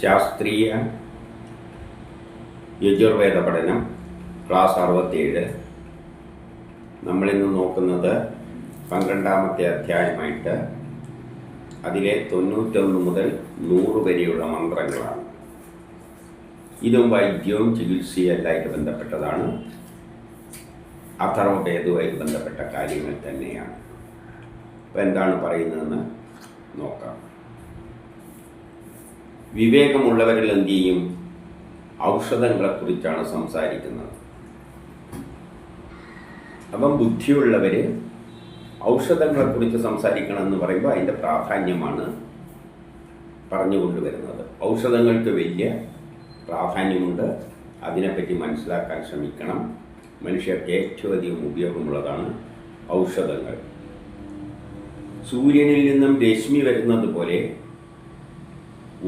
ശാസ്ത്രീയ യജുർവേദ പഠനം ക്ലാസ് 67. നമ്മളിന്ന് നോക്കുന്നത് 12ാമത്തെ അധ്യായമായിട്ട് അതിലെ 91 മുതൽ 100 വരെയുള്ള മന്ത്രങ്ങളാണ്. ഇതും വൈദ്യവും ചികിത്സയുമായിട്ട് ബന്ധപ്പെട്ടതാണ്. അഥർവവേദവുമായിട്ട് ബന്ധപ്പെട്ട കാര്യങ്ങൾ തന്നെയാണ്. അപ്പോൾ എന്താണ് പറയുന്നതെന്ന് നോക്കാം. വിവേകമുള്ളവരിൽ എന്ത് ചെയ്യും? ഔഷധങ്ങളെക്കുറിച്ചാണ് സംസാരിക്കുന്നത്. അപ്പം ബുദ്ധിയുള്ളവർ ഔഷധങ്ങളെക്കുറിച്ച് സംസാരിക്കണമെന്ന് പറയുമ്പോൾ അതിൻ്റെ പ്രാധാന്യമാണ് പറഞ്ഞുകൊണ്ടുവരുന്നത്. ഔഷധങ്ങൾക്ക് വലിയ പ്രാധാന്യമുണ്ട്. അതിനെപ്പറ്റി മനസ്സിലാക്കാൻ ശ്രമിക്കണം. മനുഷ്യർക്ക് ഏറ്റവും അധികം ഉപയോഗമുള്ളതാണ് ഔഷധങ്ങൾ. സൂര്യനിൽ നിന്നും രശ്മി വരുന്നത് പോലെ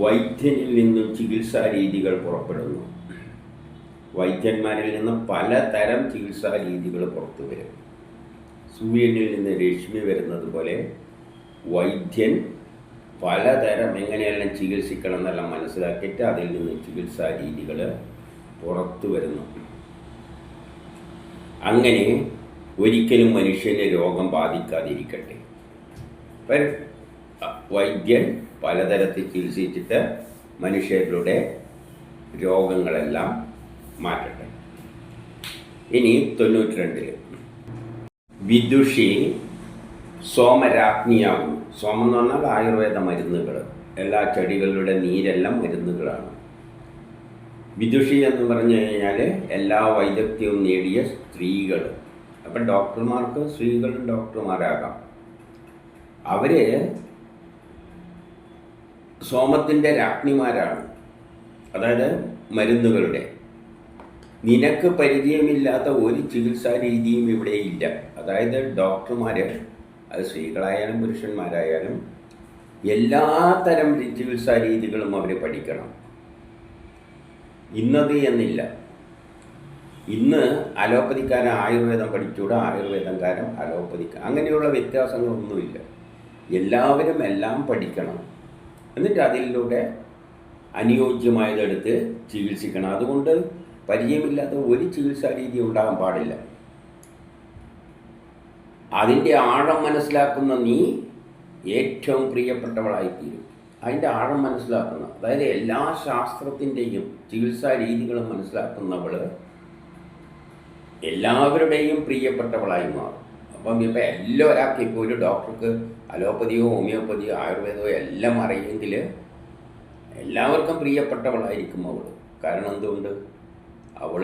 വൈദ്യനിൽ നിന്നും ചികിത്സാ രീതികൾ പുറപ്പെടുന്നു. വൈദ്യന്മാരിൽ നിന്ന് പലതരം ചികിത്സാ രീതികൾ പുറത്തു വരും. സൂര്യനിൽ നിന്ന് രശ്മി വരുന്നത് പോലെ വൈദ്യൻ പലതരം എങ്ങനെയെല്ലാം ചികിത്സിക്കണം എന്നെല്ലാം മനസ്സിലാക്കിയിട്ട് അതിൽ നിന്ന് ചികിത്സാ രീതികൾ പുറത്തു വരുന്നു. അങ്ങനെ ഒരിക്കലും മനുഷ്യന് രോഗം ബാധിക്കാതിരിക്കട്ടെ. വൈദ്യൻ പലതരത്തിൽ ചികിത്സിച്ചിട്ട് മനുഷ്യരുടെ രോഗങ്ങളെല്ലാം മാറ്റട്ടെ. ഇനി 92 വിദുഷി സോമരാജ്ഞിയാകുന്നു. സോമം എന്ന് പറഞ്ഞാൽ ആയുർവേദ മരുന്നുകൾ. എല്ലാ ചെടികളുടെ നീരെല്ലാം മരുന്നുകളാണ്. വിദുഷി എന്ന് പറഞ്ഞു കഴിഞ്ഞാൽ എല്ലാ വൈദഗ്ധ്യവും നേടിയ സ്ത്രീകൾ. അപ്പം ഡോക്ടർമാർക്ക് സ്ത്രീകളും ഡോക്ടർമാരാകാം. അവർ സോമത്തിൻ്റെ രാജ്ഞിമാരാണ്. അതായത് മരുന്നുകളുടെ. നിനക്ക് പരിചയമില്ലാത്ത ഒരു ചികിത്സാ രീതിയും ഇവിടെ ഇല്ല. അതായത് ഡോക്ടർമാർ, അത് സ്ത്രീകളായാലും പുരുഷന്മാരായാലും എല്ലാ തരം ചികിത്സാ രീതികളും അവർ പഠിക്കണം. ഇന്നത് എന്നില്ല. ഇന്ന് അലോപ്പതിക്കാരൻ ആയുർവേദം പഠിച്ചുകൂടാ, ആയുർവേദക്കാരൻ അലോപ്പതിക്ക, അങ്ങനെയുള്ള വ്യത്യാസങ്ങളൊന്നുമില്ല. എല്ലാവരും എല്ലാം പഠിക്കണം. എന്നിട്ട് അതിലൂടെ അനുയോജ്യമായതെടുത്ത് ചികിത്സിക്കണം. അതുകൊണ്ട് പരിചയമില്ലാത്ത ഒരു ചികിത്സാ രീതി ഉണ്ടാകാൻ പാടില്ല. അതിൻ്റെ ആഴം മനസ്സിലാക്കുന്ന നീ ഏറ്റവും പ്രിയപ്പെട്ടവളായിത്തീരും. അതിൻ്റെ ആഴം മനസ്സിലാക്കുന്ന, അതായത് എല്ലാ ശാസ്ത്രത്തിൻ്റെയും ചികിത്സാ രീതികളും മനസ്സിലാക്കുന്നവൾ എല്ലാവരുടെയും പ്രിയപ്പെട്ടവളായി മാറും. അപ്പം ഇപ്പം ഒരാൾക്ക് ഇപ്പോൾ ഒരു ഡോക്ടർക്ക് അലോപ്പതിയോ ഹോമിയോപ്പതിയോ ആയുർവേദമോ എല്ലാം അറിയെങ്കിൽ എല്ലാവർക്കും പ്രിയപ്പെട്ടവളായിരിക്കും അവൾ. കാരണം എന്തുകൊണ്ട്? അവൾ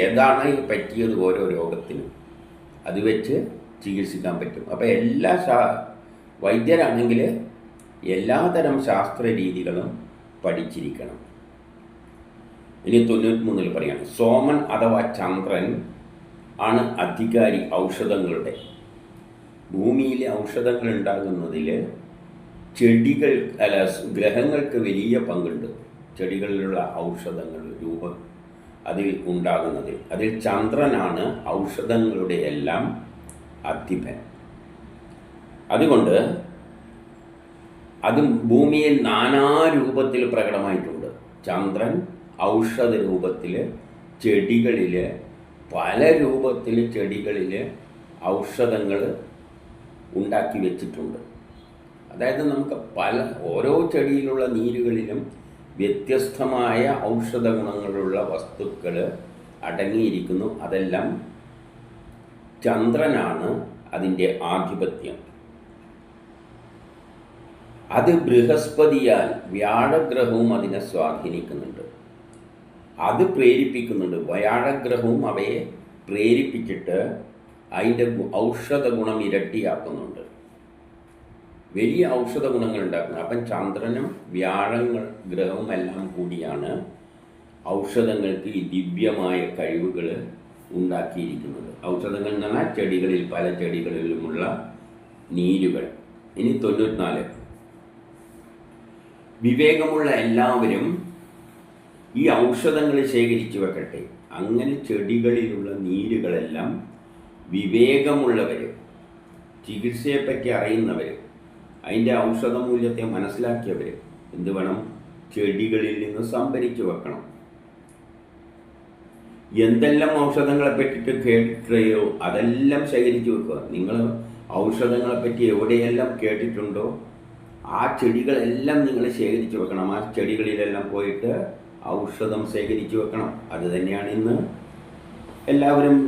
ഏതാണ് പറ്റിയത് ഓരോ രോഗത്തിനും അത് വെച്ച് ചികിത്സിക്കാൻ പറ്റും. അപ്പോൾ എല്ലാ വൈദ്യരാണെങ്കിൽ എല്ലാതരം ശാസ്ത്ര രീതികളും പഠിച്ചിരിക്കണം. ഇനി 93 പറയാണ്, സോമൻ അഥവാ ചന്ദ്രൻ ആണ് അധികാരി ഔഷധങ്ങളുടെ. ഭൂമിയിലെ ഔഷധങ്ങൾ ഉണ്ടാകുന്നതിൽ ചെടികൾ ഗ്രഹങ്ങൾക്ക് വലിയ പങ്കുണ്ട്. ചെടികളിലുള്ള ഔഷധങ്ങൾ അതിൽ ഉണ്ടാകുന്നതിൽ അതിൽ ചന്ദ്രനാണ് ഔഷധങ്ങളുടെ എല്ലാം അധിപൻ. അതുകൊണ്ട് അത് ഭൂമിയിൽ നാനാരൂപത്തിൽ പ്രകടമായിട്ടുണ്ട്. ചന്ദ്രൻ ഔഷധ രൂപത്തിൽ, ചെടികളിൽ പല രൂപത്തിൽ ചെടികളിൽ ഔഷധങ്ങൾ ഉണ്ടാക്കി വെച്ചിട്ടുണ്ട്. അതായത് നമുക്ക് ഓരോ ചെടിയിലുള്ള നീരുകളിലും വ്യത്യസ്തമായ ഔഷധ ഗുണങ്ങളുള്ള വസ്തുക്കൾ അടങ്ങിയിരിക്കുന്നു. അതെല്ലാം ചന്ദ്രനാണ് അതിൻ്റെ ആധിപത്യം. അത് ബൃഹസ്പതിയാൽ വ്യാഴഗ്രഹവും അതിനെ സ്വാധീനിക്കുന്നുണ്ട്. അത് പ്രേരിപ്പിക്കുന്നുണ്ട്. വ്യാഴഗ്രഹവും അവയെ പ്രേരിപ്പിച്ചിട്ട് അതിൻ്റെ ഔഷധ ഗുണം ഇരട്ടിയാക്കുന്നുണ്ട്. വലിയ ഔഷധ ഗുണങ്ങൾ ഉണ്ടാക്കുന്നത്. അപ്പം ചന്ദ്രനും ഗ്രഹവും എല്ലാം കൂടിയാണ് ഔഷധങ്ങൾക്ക് ഈ ദിവ്യമായ കഴിവുകൾ ഉണ്ടാക്കിയിരിക്കുന്നത്. ഔഷധങ്ങൾ എന്ന് പറഞ്ഞാൽ ചെടികളിൽ, പല ചെടികളിലുമുള്ള നീരുകൾ. ഇനി 94 വിവേകമുള്ള എല്ലാവരും ഈ ഔഷധങ്ങൾ ശേഖരിച്ചു വെക്കട്ടെ. അങ്ങനെ ചെടികളിലുള്ള നീരുകളെല്ലാം വിവേകമുള്ളവർ, ചികിത്സയെപ്പറ്റി അറിയുന്നവർ, അതിൻ്റെ ഔഷധ മൂല്യത്തെ മനസ്സിലാക്കിയവർ എന്ത് വേണം? ചെടികളിൽ നിന്ന് സംഭരിച്ചു വെക്കണം. എന്തെല്ലാം ഔഷധങ്ങളെ പറ്റിയിട്ട് കേട്ടിട്ടോ അതെല്ലാം ശേഖരിച്ചു വെക്കുക. നിങ്ങൾ ഔഷധങ്ങളെ പറ്റി എവിടെയെല്ലാം കേട്ടിട്ടുണ്ടോ ആ ചെടികളെല്ലാം നിങ്ങൾ ശേഖരിച്ചു വെക്കണം. ആ ചെടികളിലെല്ലാം പോയിട്ട് ഔഷധം ശേഖരിച്ചു വെക്കണം. അത് തന്നെയാണ് ഇന്ന് എല്ലാവരും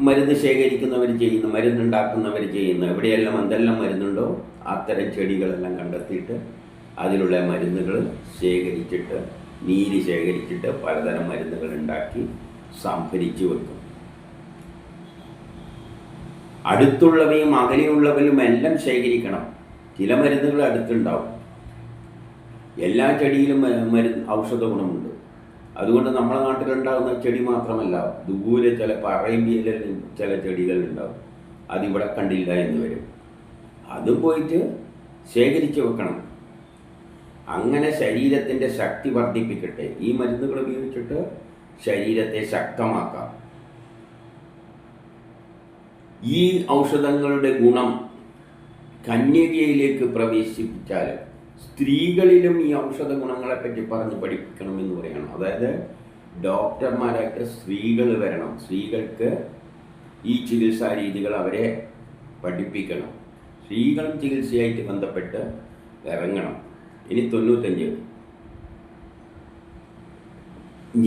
മരുന്ന് ശേഖരിക്കുന്നവർ ചെയ്യുന്ന, മരുന്നുണ്ടാക്കുന്നവർ ചെയ്യുന്ന. എവിടെയെല്ലാം എന്തെല്ലാം മരുന്നുണ്ടോ അത്തരം ചെടികളെല്ലാം കണ്ടെത്തിയിട്ട് അതിലുള്ള മരുന്നുകൾ ശേഖരിച്ചിട്ട്, നീര് ശേഖരിച്ചിട്ട് പലതരം മരുന്നുകൾ ഉണ്ടാക്കി സംഭരിച്ചു വെക്കും. അടുത്തുള്ളവയും അകലെയുള്ളവയും എല്ലാം ശേഖരിക്കണം. ചില മരുന്നുകൾ അടുത്തുണ്ടാവും. എല്ലാ ചെടിയിലും ഔഷധ ഗുണമുണ്ട്. അതുകൊണ്ട് നമ്മുടെ നാട്ടിലുണ്ടാകുന്ന ചെടി മാത്രമല്ല, ദൂരെ ചിലപ്പോൾ അറേബ്യയിലെ ചില ചെടികളുണ്ടാവും, അതിവിടെ കണ്ടില്ല എന്ന് വരും. അതും പോയിട്ട് ശേഖരിച്ച് വെക്കണം. അങ്ങനെ ശരീരത്തിൻ്റെ ശക്തി വർദ്ധിപ്പിക്കട്ടെ. ഈ മരുന്നുകൾ ഉപയോഗിച്ചിട്ട് ശരീരത്തെ ശക്തമാക്കാം. ഈ ഔഷധങ്ങളുടെ ഗുണം കന്യകയിലേക്ക് പ്രവേശിപ്പിച്ചാൽ സ്ത്രീകളിലും ഈ ഔഷധ ഗുണങ്ങളെപ്പറ്റി പറഞ്ഞ് പഠിപ്പിക്കണമെന്ന് പറയണം. അതായത് ഡോക്ടർമാരായിട്ട് സ്ത്രീകൾ വരണം. സ്ത്രീകൾക്ക് ഈ ചികിത്സാ രീതികൾ അവരെ പഠിപ്പിക്കണം. സ്ത്രീകളും ചികിത്സയായിട്ട് ബന്ധപ്പെട്ട് ഇറങ്ങണം. ഇനി 95,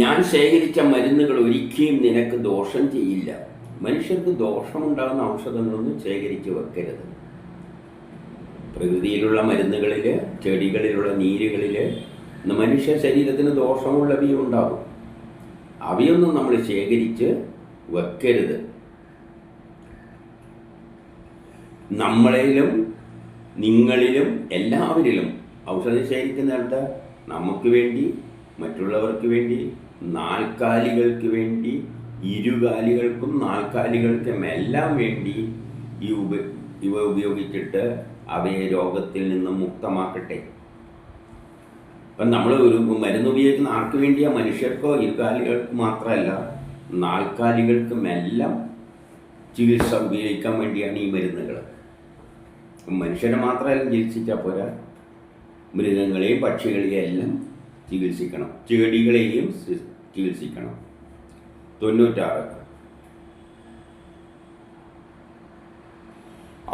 ഞാൻ ശേഖരിച്ച മരുന്നുകൾ ഒരിക്കലും നിനക്ക് ദോഷം ചെയ്യില്ല. മനുഷ്യർക്ക് ദോഷമുണ്ടാകുന്ന ഔഷധങ്ങളൊന്നും ശേഖരിച്ച് വെക്കരുത്. പ്രകൃതിയിലുള്ള മരുന്നുകളിൽ, ചെടികളിലുള്ള നീരുകളിൽ മനുഷ്യ ശരീരത്തിന് ദോഷമുള്ളവയും ഉണ്ടാകും. അവയൊന്നും നമ്മൾ ശേഖരിച്ച് വെക്കരുത്. നമ്മളിലും നിങ്ങളിലും എല്ലാവരിലും ഔഷധം ശേഖരിക്കുന്നിടത്ത് നമുക്ക് വേണ്ടി, മറ്റുള്ളവർക്ക് വേണ്ടി, നാൽക്കാലികൾക്ക് വേണ്ടി, ഇരുകാലികൾക്കും നാൽക്കാലികൾക്കും എല്ലാം വേണ്ടി ഇവ ഉപയോഗിച്ചിട്ട് അവയെ രോഗത്തിൽ നിന്ന് മുക്തമാക്കട്ടെ. അപ്പം നമ്മൾ ഒരു മരുന്ന് ഉപയോഗിക്കുന്ന ആർക്ക് വേണ്ടിയാണ്? മനുഷ്യർക്കോ ഇരുകാലികൾക്ക് മാത്രമല്ല, നാൽക്കാലികൾക്കും എല്ലാം ചികിത്സ ഉപയോഗിക്കാൻ വേണ്ടിയാണ് ഈ മരുന്നുകൾ. മനുഷ്യരെ മാത്രമല്ല ചികിത്സിച്ചാൽ പോരാ, മൃഗങ്ങളെയും പക്ഷികളെയും എല്ലാം ചികിത്സിക്കണം, ചെടികളെയും ചികിത്സിക്കണം. 96,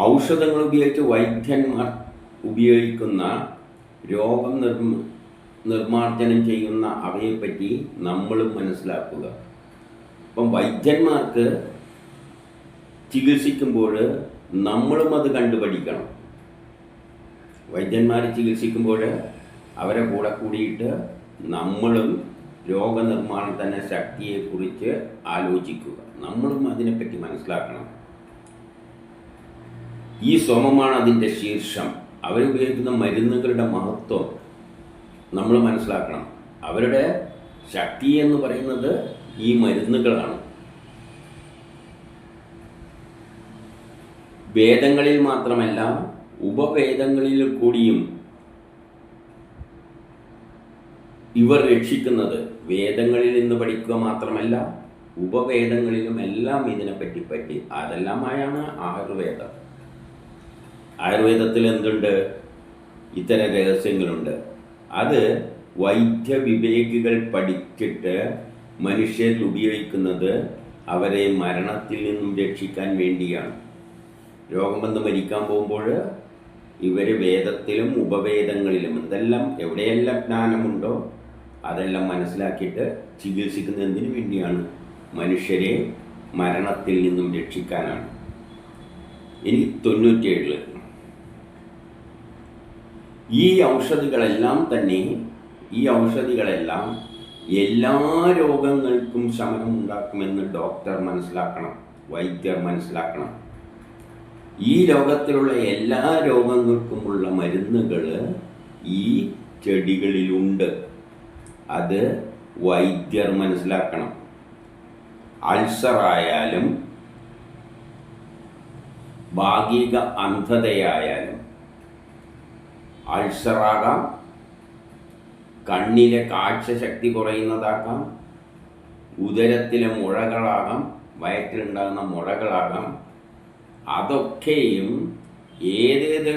ഔഷധങ്ങൾ ഉപയോഗിച്ച് വൈദ്യന്മാർ ഉപയോഗിക്കുന്ന രോഗം നിർമ്മാർജ്ജനം ചെയ്യുന്ന അവയെപ്പറ്റി നമ്മളും മനസ്സിലാക്കുക. അപ്പം വൈദ്യന്മാർക്ക് ചികിത്സിക്കുമ്പോൾ നമ്മളും അത് കണ്ടുപഠിക്കണം. വൈദ്യന്മാർ ചികിത്സിക്കുമ്പോൾ അവരെ കൂടെ കൂടിയിട്ട് നമ്മളും രോഗനിർമ്മാണത്തിൻ്റെ ശക്തിയെക്കുറിച്ച് ആലോചിക്കുക. നമ്മളും അതിനെപ്പറ്റി മനസ്സിലാക്കണം. ഈ സോമമാണ് അതിൻ്റെ ശീർഷം. അവരുപയോഗിക്കുന്ന മരുന്നുകളുടെ മഹത്വം നമ്മൾ മനസ്സിലാക്കണം. അവരുടെ ശക്തി എന്ന് പറയുന്നത് ഈ മരുന്നുകളാണ്. വേദങ്ങളിൽ മാത്രമല്ല, ഉപവേദങ്ങളിൽ കൂടിയും ഇവർ രക്ഷിക്കുന്നത്. വേദങ്ങളിൽ നിന്ന് പഠിക്കുക മാത്രമല്ല, ഉപവേദങ്ങളിലും എല്ലാം ഇതിനെപ്പറ്റി അതെല്ലാമായാണ് ആയുർവേദം. ആയുർവേദത്തിൽ എന്തുണ്ട്? ഇത്തരം രഹസ്യങ്ങളുണ്ട്. അത് വൈദ്യവിവേകികൾ പഠിച്ചിട്ട് മനുഷ്യരിൽ ഉപയോഗിക്കുന്നത് അവരെ മരണത്തിൽ നിന്നും രക്ഷിക്കാൻ വേണ്ടിയാണ്. രോഗം വന്ന് മരിക്കാൻ പോകുമ്പോൾ ഇവർ വേദത്തിലും ഉപവേദങ്ങളിലും എന്തെല്ലാം എവിടെയെല്ലാം ജ്ഞാനമുണ്ടോ അതെല്ലാം മനസ്സിലാക്കിയിട്ട് ചികിത്സിക്കുന്നതിന് വേണ്ടിയാണ്. മനുഷ്യരെ മരണത്തിൽ നിന്നും രക്ഷിക്കാനാണ്. ഇനി 97, ഈ ഔഷധികളെല്ലാം എല്ലാ രോഗങ്ങൾക്കും ശമനം ഉണ്ടാക്കുമെന്ന് ഡോക്ടർ മനസ്സിലാക്കണം, വൈദ്യർ മനസ്സിലാക്കണം. ഈ ലോകത്തിലുള്ള എല്ലാ രോഗങ്ങൾക്കുമുള്ള മരുന്നുകൾ ഈ ചെടികളിലുണ്ട്. അത് വൈദ്യർ മനസ്സിലാക്കണം. അൾസറായാലും ഭാഗിക അന്ധതയായാലും, അൾസറാകാം, കണ്ണിലെ കാഴ്ചശക്തി കുറയുന്നതാകാം, ഉദരത്തിലെ മുഴകളാകാം, വയറ്റിലുണ്ടാകുന്ന മുഴകളാകാം, അതൊക്കെയും ഏതേത്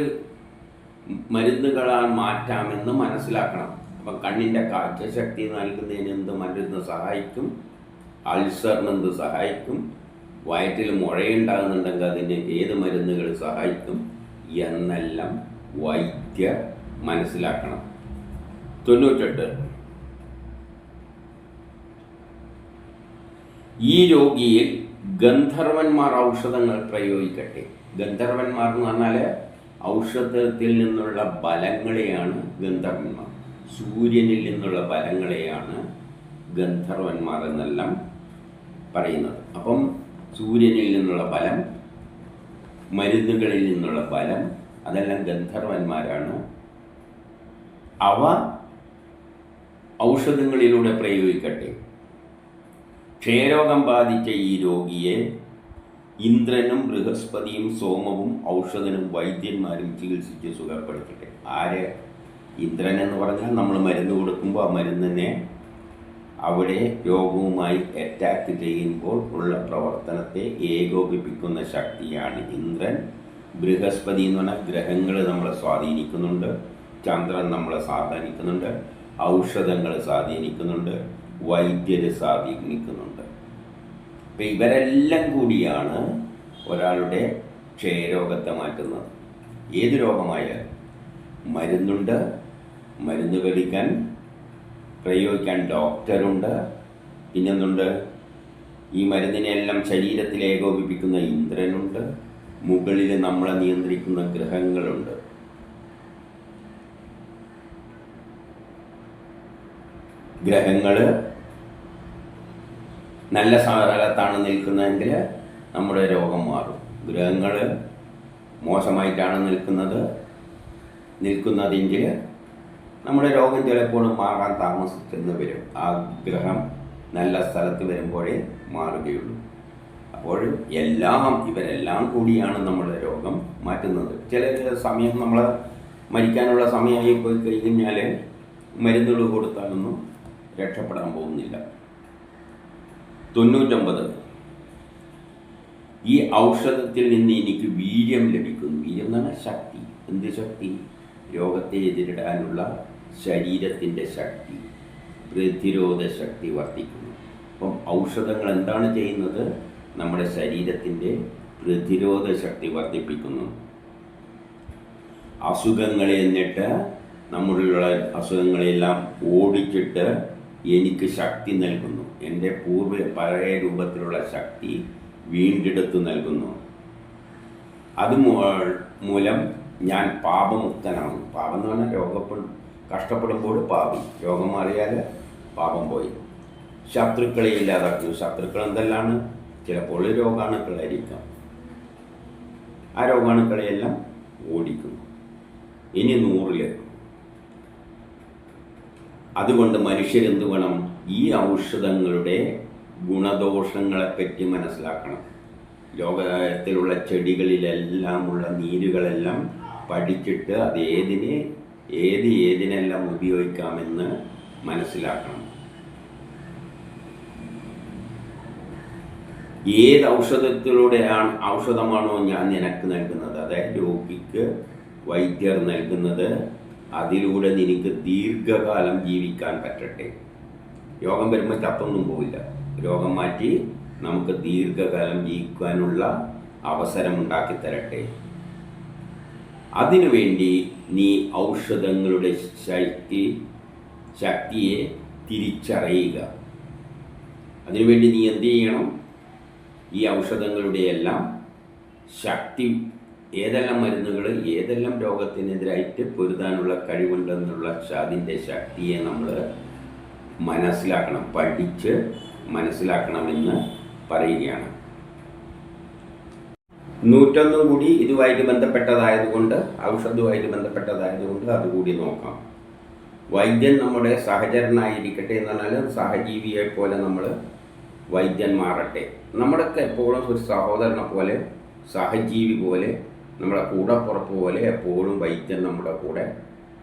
മരുന്നുകളാൽ മാറ്റാമെന്ന് മനസ്സിലാക്കണം. അപ്പം കണ്ണിൻ്റെ കാഴ്ചശക്തി നൽകുന്നതിന് എന്ത് മരുന്ന് സഹായിക്കും, അൾസറിന് എന്ത് സഹായിക്കും, വയറ്റിൽ മുഴയുണ്ടാകുന്നുണ്ടെങ്കിൽ അതിന് ഏത് മരുന്നുകൾ സഹായിക്കും എന്നെല്ലാം വൈദ്യർ മനസ്സിലാക്കണം. 98. ഈ രോഗിയിൽ ഗന്ധർവന്മാർ ഔഷധങ്ങൾ പ്രയോഗിക്കട്ടെ. ഗന്ധർവന്മാർ എന്ന് പറഞ്ഞാൽ ഔഷധത്തിൽ നിന്നുള്ള ബലങ്ങളെയാണ് ഗന്ധർവന്മാർ, സൂര്യനിൽ നിന്നുള്ള ബലങ്ങളെയാണ് ഗന്ധർവന്മാർ എന്നെല്ലാം പറയുന്നത്. അപ്പം സൂര്യനിൽ നിന്നുള്ള ബലം, മരുന്നുകളിൽ നിന്നുള്ള ബലം, അതെല്ലാം ഗന്ധർവന്മാരാണ്. അവ ഔഷധങ്ങളിലൂടെ പ്രയോഗിക്കട്ടെ. ക്ഷയരോഗം ബാധിച്ച ഈ രോഗിയെ ഇന്ദ്രനും ബൃഹസ്പതിയും സോമവും ഔഷധനും വൈദ്യന്മാരും ചികിത്സിച്ച് സുഖപ്പെടുത്തട്ടെ. ആര്? ഇന്ദ്രൻ എന്ന് പറഞ്ഞാൽ നമ്മൾ മരുന്ന് കൊടുക്കുമ്പോൾ ആ മരുന്നിനെ അവിടെ രോഗവുമായി അറ്റാക്ക് ചെയ്യുമ്പോൾ ഉള്ള പ്രവർത്തനത്തെ ഏകോപിപ്പിക്കുന്ന ശക്തിയാണ് ഇന്ദ്രൻ. ബൃഹസ്പതി എന്ന് പറഞ്ഞാൽ ഗ്രഹങ്ങൾ നമ്മളെ സ്വാധീനിക്കുന്നുണ്ട്, ചന്ദ്രൻ നമ്മളെ സ്വാധീനിക്കുന്നുണ്ട്, ഔഷധങ്ങൾ സ്വാധീനിക്കുന്നുണ്ട്, വൈദ്യർ സ്വാധീനിക്കുന്നുണ്ട്. അപ്പം ഇവരെല്ലാം കൂടിയാണ് ഒരാളുടെ ക്ഷയരോഗത്തെ മാറ്റുന്നത്. ഏത് രോഗമായാലും മരുന്നുണ്ട്, മരുന്ന് കഴിക്കാൻ പ്രയോഗിക്കാൻ ഡോക്ടറുണ്ട്, പിന്നെന്തുണ്ട്, ഈ മരുന്നിനെല്ലാം ശരീരത്തിൽ ഏകോപിപ്പിക്കുന്ന ഇന്ദ്രനുണ്ട്, മുകളിൽ നമ്മളെ നിയന്ത്രിക്കുന്ന ഗ്രഹങ്ങളുണ്ട്. ഗ്രഹങ്ങൾ നല്ല സ്ഥലത്താണ് നിൽക്കുന്നതെങ്കിൽ നമ്മുടെ രോഗം മാറും. ഗ്രഹങ്ങൾ മോശമായിട്ടാണ് നിൽക്കുന്നതെങ്കിൽ നമ്മുടെ രോഗം ചിലപ്പോഴും മാറാൻ താമസിച്ചെന്ന് വരും. ആ ഗ്രഹം നല്ല സ്ഥലത്ത് വരുമ്പോഴേ മാറുകയുള്ളൂ. അപ്പോൾ ഇവരെല്ലാം കൂടിയാണ് നമ്മുടെ രോഗം മാറ്റുന്നത്. ചില സമയം നമ്മൾ മരിക്കാനുള്ള സമയമായി പോയി കഴിഞ്ഞാൽ മരുന്നുകൾ കൊടുത്താലൊന്നും രക്ഷപ്പെടാൻ പോകുന്നില്ല. 99. ഈ ഔഷധത്തിൽ നിന്ന് എനിക്ക് വീര്യം ലഭിക്കുന്നു. വീര്യം എന്നാണ് ശക്തി. എന്ത് ശക്തി? രോഗത്തെ എതിരിടാനുള്ള ശരീരത്തിൻ്റെ ശക്തി, പ്രതിരോധ ശക്തി വർദ്ധിക്കുന്നു. അപ്പം ഔഷധങ്ങൾ എന്താണ് ചെയ്യുന്നത്? നമ്മുടെ ശരീരത്തിൻ്റെ പ്രതിരോധ ശക്തി വർദ്ധിപ്പിക്കുന്നു. അസുഖങ്ങളെ എന്നിട്ട് നമ്മളുള്ള അസുഖങ്ങളെല്ലാം ഓടിച്ചിട്ട് എനിക്ക് ശക്തി നൽകുന്നു. എൻ്റെ പഴയ രൂപത്തിലുള്ള ശക്തി വീണ്ടെടുത്ത് നൽകുന്നു. മൂലം ഞാൻ പാപമുക്തനാകുന്നു. പാപം എന്ന് പറഞ്ഞാൽ കഷ്ടപ്പെടുമ്പോൾ പാപി, രോഗം മാറിയാൽ പാപം പോയി. ശത്രുക്കളെ ഇല്ലാതാക്കുന്നു. ശത്രുക്കൾ എന്തെല്ലാണ്? ചിലപ്പോൾ രോഗാണുക്കളായിരിക്കാം. ആ രോഗാണുക്കളെയെല്ലാം ഓടിക്കുന്നു. ഇനി 100. അതുകൊണ്ട് മനുഷ്യരെന്ത് വേണം? ഈ ഔഷധങ്ങളുടെ ഗുണദോഷങ്ങളെപ്പറ്റി മനസ്സിലാക്കണം. ലോകത്തിലുള്ള ചെടികളിലെല്ലാമുള്ള നീരുകളെല്ലാം പഠിച്ചിട്ട് അത് ഏതിനെല്ലാം ഉപയോഗിക്കാമെന്ന് മനസ്സിലാക്കണം. ഏത് ഔഷധമാണോ ഞാൻ നിനക്ക് നൽകുന്നത്, അതായത് രോഗിക്ക് വൈദ്യർ നൽകുന്നത്, അതിലൂടെ നിനക്ക് ദീർഘകാലം ജീവിക്കാൻ പറ്റട്ടെ. രോഗം വരുമ്പോൾ ചത്തൊന്നും പോവില്ല. രോഗം മാറ്റി നമുക്ക് ദീർഘകാലം ജീവിക്കാനുള്ള അവസരം ഉണ്ടാക്കി തരട്ടെ. അതിനുവേണ്ടി നീ ഔഷധങ്ങളുടെ ശക്തിയെ തിരിച്ചറിയുക. അതിനുവേണ്ടി നീ എന്ത് ചെയ്യണം? ഈ ഔഷധങ്ങളുടെ എല്ലാം ശക്തി, ഏതെല്ലാം മരുന്നുകൾ ഏതെല്ലാം രോഗത്തിനെതിരായിട്ട് പൊരുതാനുള്ള കഴിവുണ്ടെന്നുള്ള അതിൻ്റെ ശക്തിയെ നമ്മൾ മനസ്സിലാക്കണം, പഠിച്ച് മനസ്സിലാക്കണമെന്ന് പറയുകയാണ്. 101 കൂടി ഇതുമായിട്ട് ബന്ധപ്പെട്ടതായതുകൊണ്ട്, ഔഷധവുമായിട്ട് ബന്ധപ്പെട്ടതായതുകൊണ്ട് അതുകൂടി നോക്കാം. വൈദ്യൻ നമ്മുടെ സഹചരനായിരിക്കട്ടെ എന്ന് പറഞ്ഞാൽ സഹജീവിയെ പോലെ നമ്മൾ വൈദ്യൻ മാറട്ടെ. നമ്മുടെയൊക്കെ എപ്പോഴും ഒരു സഹോദരനെ പോലെ, സഹജീവി പോലെ, നമ്മുടെ കൂടപ്പുറപ്പ് പോലെ എപ്പോഴും വൈദ്യൻ നമ്മുടെ കൂടെ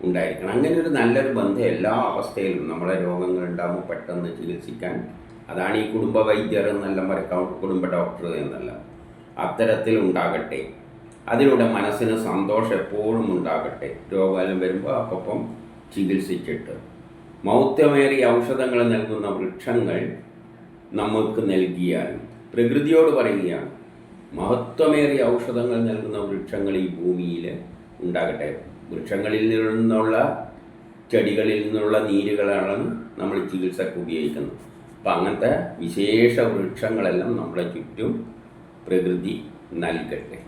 ഉണ്ടായിരിക്കണം. അങ്ങനെ ഒരു നല്ലൊരു ബന്ധം എല്ലാ അവസ്ഥയിലും നമ്മളെ രോഗങ്ങൾ ഉണ്ടാകുമ്പോൾ പെട്ടെന്ന് ചികിത്സിക്കാൻ, അതാണ് ഈ കുടുംബ വൈദ്യർ എന്നല്ല, കുടുംബ ഡോക്ടർ എന്നല്ല, അത്തരത്തിൽ ഉണ്ടാകട്ടെ. അതിലൂടെ മനസ്സിന് സന്തോഷം എപ്പോഴും ഉണ്ടാകട്ടെ. രോഗകാലം വരുമ്പോൾ അപ്പം ചികിത്സിച്ചിട്ട് മഹത്വമേറിയ ഔഷധങ്ങൾ നൽകുന്ന വൃക്ഷങ്ങൾ നമുക്ക് നൽകിയാൽ പ്രകൃതിയോട് പറയുകയാണ്, മഹത്വമേറിയ ഔഷധങ്ങൾ നൽകുന്ന വൃക്ഷങ്ങൾ ഈ ഭൂമിയിൽ ഉണ്ടാകട്ടെ. വൃക്ഷങ്ങളിൽ നിന്നുള്ള ചെടികളിൽ നിന്നുള്ള നീരുകളാണ് നമ്മൾ ചികിത്സക്ക് ഉപയോഗിക്കുന്നത്. അപ്പം അങ്ങനത്തെ വിശേഷ വൃക്ഷങ്ങളെല്ലാം നമ്മുടെ ചുറ്റും പ്രകൃതി നൽകട്ടെ.